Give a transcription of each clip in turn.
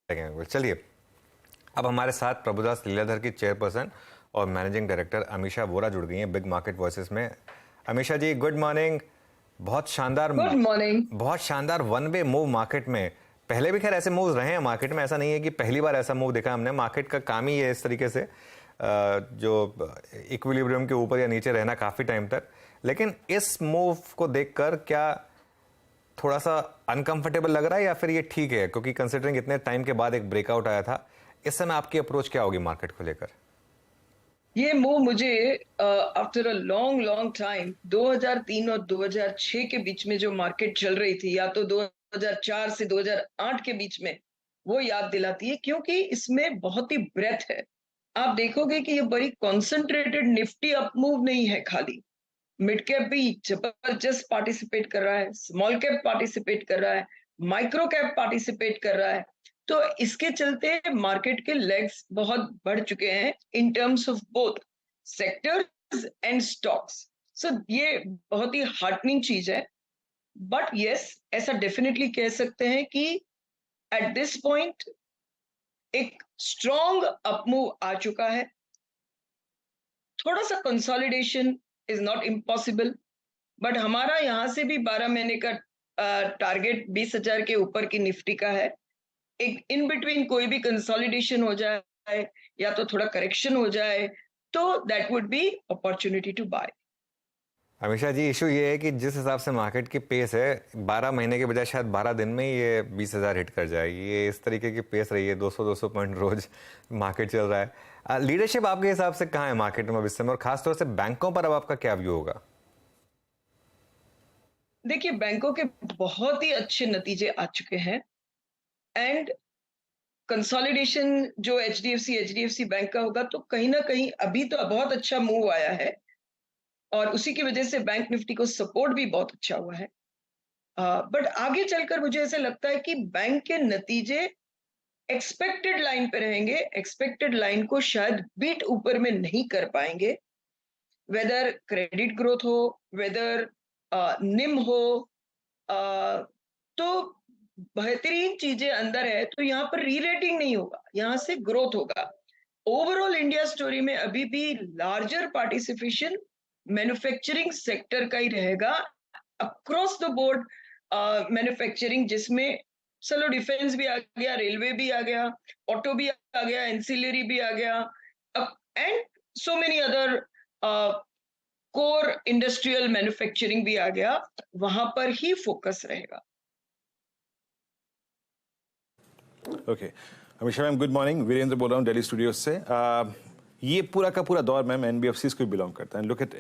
चलिए, अब हमारे साथ प्रभुदास लीलाधर की चेयरपर्सन और मैनेजिंग डायरेक्टर अमीषा वोरा जुड़ गई हैं बिग मार्केट वॉइसेस में। अमीषा जी, गुड मॉर्निंग। बहुत शानदार गुड मॉर्निंग। बहुत शानदार वन वे मूव मार्केट में। पहले भी खैर ऐसे मूव्स रहे हैं मार्केट में, ऐसा नहीं है कि पहली बार ऐसा मूव देखा हमने। मार्केट का काम ही है इस तरीके से जो इक्विलिब्रियम के ऊपर या नीचे रहना काफ़ी टाइम तक। लेकिन इस मूव को देखकर क्या थोड़ा सा अनकंफर्टेबल लग रहा है या फिर ये ठीक है, क्योंकि कंसिडरिंग इतने टाइम के बाद एक ब्रेकआउट आया था? इस समय आपकी अप्रोच क्या होगी मार्केट को लेकर? ये मूव मुझे after a long long time 2003 और 2006 के बीच में जो मार्केट चल रही थी, या तो 2004 से 2008 के बीच में, वो याद दिलाती है, क्योंकि इसमें बहुत ही ब्रेथ है। आप देखोगे कि ये बड़ी कॉन्सेंट्रेटेड निफ्टी अप मूव नहीं है। खाली मिड कैप भी जबरदस्त पार्टिसिपेट कर रहा है, स्मॉल कैप पार्टिसिपेट कर रहा है, माइक्रो कैप पार्टिसिपेट कर रहा है। तो इसके चलते मार्केट के लेग्स बहुत बढ़ चुके हैं in terms of both sectors and stocks. So ये बहुत ही हार्टनिंग चीज है। बट यस, ऐसा डेफिनेटली कह सकते हैं कि एट दिस पॉइंट एक स्ट्रॉन्ग अपमूव आ चुका है। थोड़ा सा consolidation is not impossible, but हमारा यहाँ से भी 12 महीने का टारगेट 20,000 के ऊपर की निफ्टी का है। एक इन बिटवीन कोई भी कंसोलिडेशन हो जाए या तो थोड़ा करेक्शन हो जाए, तो that would be opportunity to buy. हमेशा जी, इशू ये है कि जिस हिसाब से मार्केट की पेस है, 12 महीने के बजाय शायद 12 दिन में ही ये 20,000 हिट कर जाएगी। ये इस तरीके की पेस रही है, 200-200 पॉइंट रोज मार्केट चल रहा है। लीडरशिप आपके हिसाब से कहाँ है मार्केट में इस समय, और खासतौर से बैंकों पर अब आपका क्या व्यू होगा? देखिए, बैंकों के बहुत ही अच्छे नतीजे आ चुके हैं, एंड कंसोलिडेशन जो एचडीएफसी बैंक का होगा, तो कहीं ना कहीं अभी तो बहुत अच्छा मूव आया है, और उसी की वजह से बैंक निफ्टी को सपोर्ट भी बहुत अच्छा हुआ है। बट आगे चलकर मुझे ऐसा लगता है कि बैंक के नतीजे एक्सपेक्टेड लाइन पे रहेंगे। एक्सपेक्टेड लाइन को शायद बीट ऊपर में नहीं कर पाएंगे, वेदर क्रेडिट ग्रोथ हो, वेदर निम हो। तो बेहतरीन चीजें अंदर है, तो यहाँ पर री रेटिंग नहीं होगा, यहाँ से ग्रोथ होगा। ओवरऑल इंडिया स्टोरी में अभी भी लार्जर पार्टिसिपेशन मैन्युफैक्चरिंग सेक्टर का ही रहेगा अक्रॉस द बोर्ड। मैन्युफैक्चरिंग जिसमें चलो डिफेंस भी आ गया, रेलवे भी आ गया, ऑटो भी आ गया, एंसिलरी भी आ गया, and so many other core industrial manufacturing भी आ गया। वहां पर ही फोकस रहेगा। Okay, Amisha ma'am good morning. Virendra बोल रहा हूँ दिल्ली स्टूडियो से। ये पूरा का पूरा दौर मैम एनबीएफसीज को बिलोंग करता है। लुक एट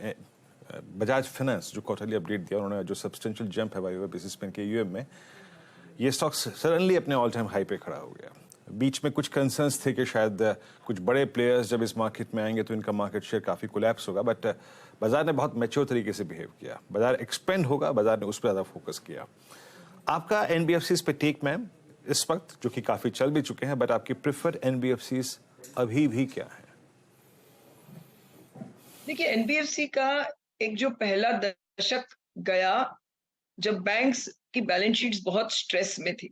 बजाज फाइनेंस जो क्वार्टरली अपडेट दिया उन्होंने, जो सब्सटेंशियल जंप है वाई बेसिस पे के यूएम में, ये स्टॉक सडनली अपने ऑल टाइम हाई पे खड़ा हो गया। बीच में कुछ कंसर्न्स थे कि शायद कुछ बड़े प्लेयर्स जब इस मार्केट में आएंगे तो इनका मार्केट शेयर काफ़ी कोलैप्स होगा, बट बाजार ने बहुत मैच्योर तरीके से बिहेव किया। बाजार एक्सपेंड होगा, बाजार ने उस पर ज़्यादा फोकस किया। आपका एनबीएफसीज पे टेक मैम इस वक्त, जो कि काफ़ी चल भी चुके हैं, बट आपकी प्रिफर्ड एनबीएफसीज अभी भी क्या है? देखिए, एनबीएफसी का एक जो पहला दशक गया, जब बैंक्स की बैलेंस शीट्स बहुत स्ट्रेस में थी,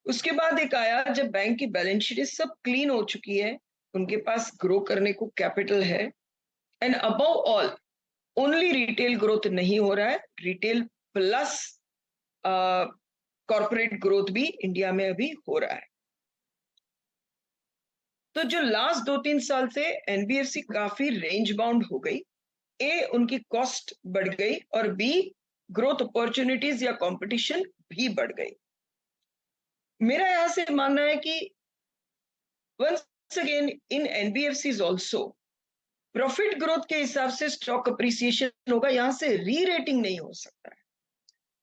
उसके बाद एक आया जब बैंक की बैलेंस शीट सब क्लीन हो चुकी है, उनके पास ग्रो करने को कैपिटल है, and above all only retail growth नहीं हो रहा है, रिटेल प्लस कॉर्पोरेट ग्रोथ भी इंडिया में अभी हो रहा है। तो जो लास्ट 2-3 साल से एनबीएफसी काफी रेंज बाउंड हो गई, ए उनकी कॉस्ट बढ़ गई, और बी ग्रोथ अपॉर्चुनिटीज या कंपटीशन भी बढ़ गई। मेरा यहां से मानना है कि once again in NBFCs also profit growth के हिसाब से स्टॉक अप्रिसिएशन होगा, यहां से री रेटिंग नहीं हो सकता है।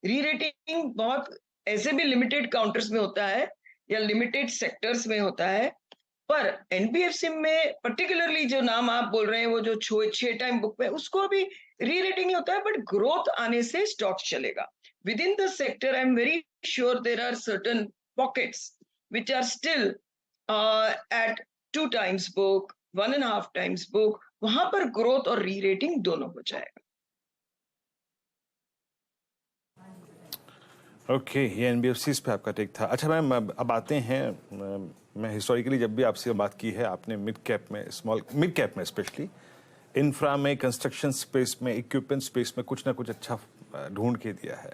री रेटिंग बहुत ऐसे भी लिमिटेड काउंटर्स में होता है या लिमिटेड सेक्टर्स में होता है, पर एनबीएफसी में पर्टिकुलरली जो नाम आप बोल रहे हैं, वो जो 6 टाइम बुक पे, उसको अभी री रेटिंग नहीं होता है, बट ग्रोथ आने से स्टॉक चलेगा within the sector. I am very sure there are certain pockets which are still at 2 times book, 1.5 times book, वहां पर ग्रोथ और री रेटिंग दोनों हो जाएगा। ओके, ये एनबीएफसीज पे आपका टेक था। अच्छा मैम, अब आते हैं, मैं हिस्टोरिकली जब भी आपसे बात की है आपने मिड कैप में, स्मॉल मिड कैप में स्पेशली इंफ्रा में, कंस्ट्रक्शन स्पेस में, इक्विपमेंट स्पेस में कुछ ना कुछ अच्छा ढूंढ के दिया है,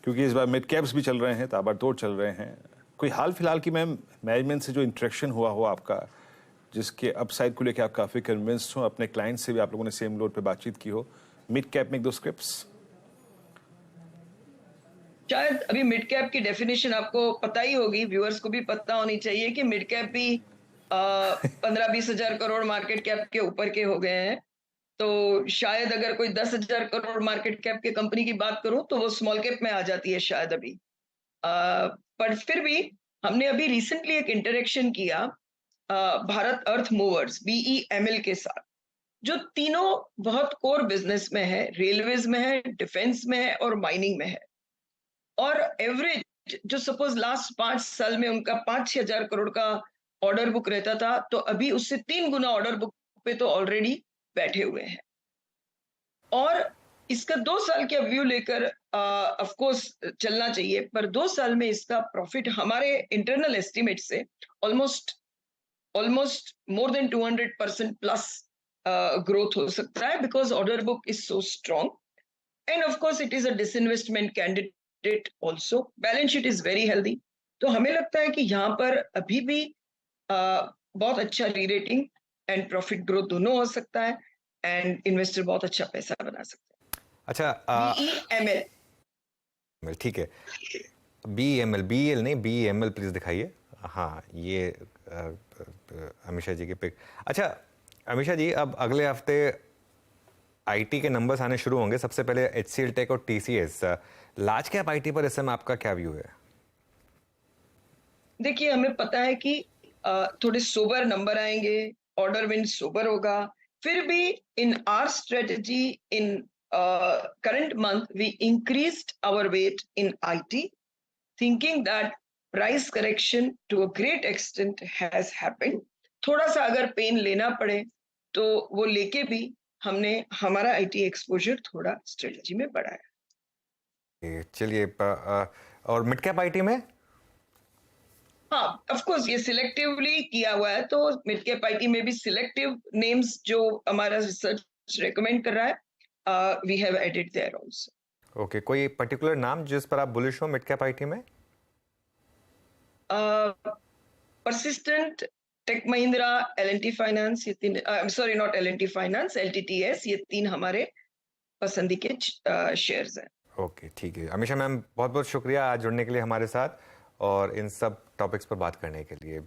क्योंकि इस बार मिड कैप्स भी चल रहे हैं, ताबड़तोड़ चल रहे हैं। कोई हाल फिलहाल की मैम मैनेजमेंट से जो इंटरेक्शन हुआ हो आपका, जिसके अपसाइड को लेकर आप काफ़ी कन्विंस्ड हो, अपने क्लाइंट से भी आप लोगों ने सेम लोड पे बातचीत की हो, मिड कैप में एक दो स्क्रिप्ट्स? शायद अभी मिड कैप की डेफिनेशन आपको पता ही होगी, व्यूअर्स को भी पता होनी चाहिए कि मिड कैप भी 15-20 हजार करोड़ मार्केट कैप के ऊपर के हो गए हैं। तो शायद अगर कोई 10,000 करोड़ मार्केट कैप के कंपनी की बात करूं तो वो स्मॉल कैप में आ जाती है शायद अभी। पर फिर भी हमने अभी रिसेंटली एक इंटरेक्शन किया भारत अर्थ मूवर्स BEML के साथ, जो तीनों बहुत कोर बिजनेस में है, रेलवेज में है, डिफेंस में है और माइनिंग में है। और एवरेज जो सपोज लास्ट 5 साल में उनका 5-6 हजार करोड़ का ऑर्डर बुक रहता था, तो अभी उससे 3 गुना ऑर्डर बुक पे तो ऑलरेडी बैठे हुए हैं। और इसका 2 साल के व्यू लेकर ऑफ कोर्स चलना चाहिए, पर 2 साल में इसका प्रॉफिट हमारे इंटरनल एस्टिमेट से almost more than 200% plus growth हो सकता है, because order book is so strong end of course it is a disinvestment candidate also. Balance sheet is very healthy. तो हमें लगता है कि यहाँ पर अभी भी बहुत अच्छा री-रेटिंग एंड प्रॉफिट ग्रोथ दोनों हो सकता है एंड इन्वेस्टर बहुत अच्छा पैसा बना सकता है। अच्छा, BEML, ठीक है, BEL नहीं, BEML प्लीज दिखाइए। हाँ, ये अमीषा जी की पिक। अच्छा अमीषा जी, अब अगले हफ्ते आईटी के नंबर्स आने शुरू होंगे। सबसे पहले HCL टेक और TCS। लार्ज कैप आईटी पर इस समय आपका क्या व्यू है? देखिए, हमें पता है कि थोड़े सोबर नंबर आएंगे, ऑर्डर विन सोबर होगा। फिर भी in our strategy in current month we increased our weight in IT, thinking that price correction to a great extent has happened. थोड़ा सा अगर पेन लेना पड़े तो वो लेके भी हमने हमारा IT एक्सपोजर थोड़ा स्ट्रेटजी में बढ़ाया। चलिए, और मिड कैप आईटी में? हाँ, ऑफ कोर्स ये सिलेक्टिवली किया हुआ है, तो मिड कैप आईटी में भी सिलेक्टिव नेम्स जो हमारा रिसर्च रेकमेंड कर रहा है, we have added there also. Okay, कोई पर्टिकुलर नाम जिस पर आप बुलिश हो मिड कैप आईटी में? परसिस्टेंट, टेक महिंद्रा, L&T फाइनेंस, ये तीन, sorry not L&T finance, LTTS, ये तीन हमारे पसंदी के शेयर्स हैं। ओके, ठीक है। अमीषा मैम, बहुत बहुत शुक्रिया आज जुड़ने के लिए हमारे साथ और इन सब टॉपिक्स पर बात करने के लिए।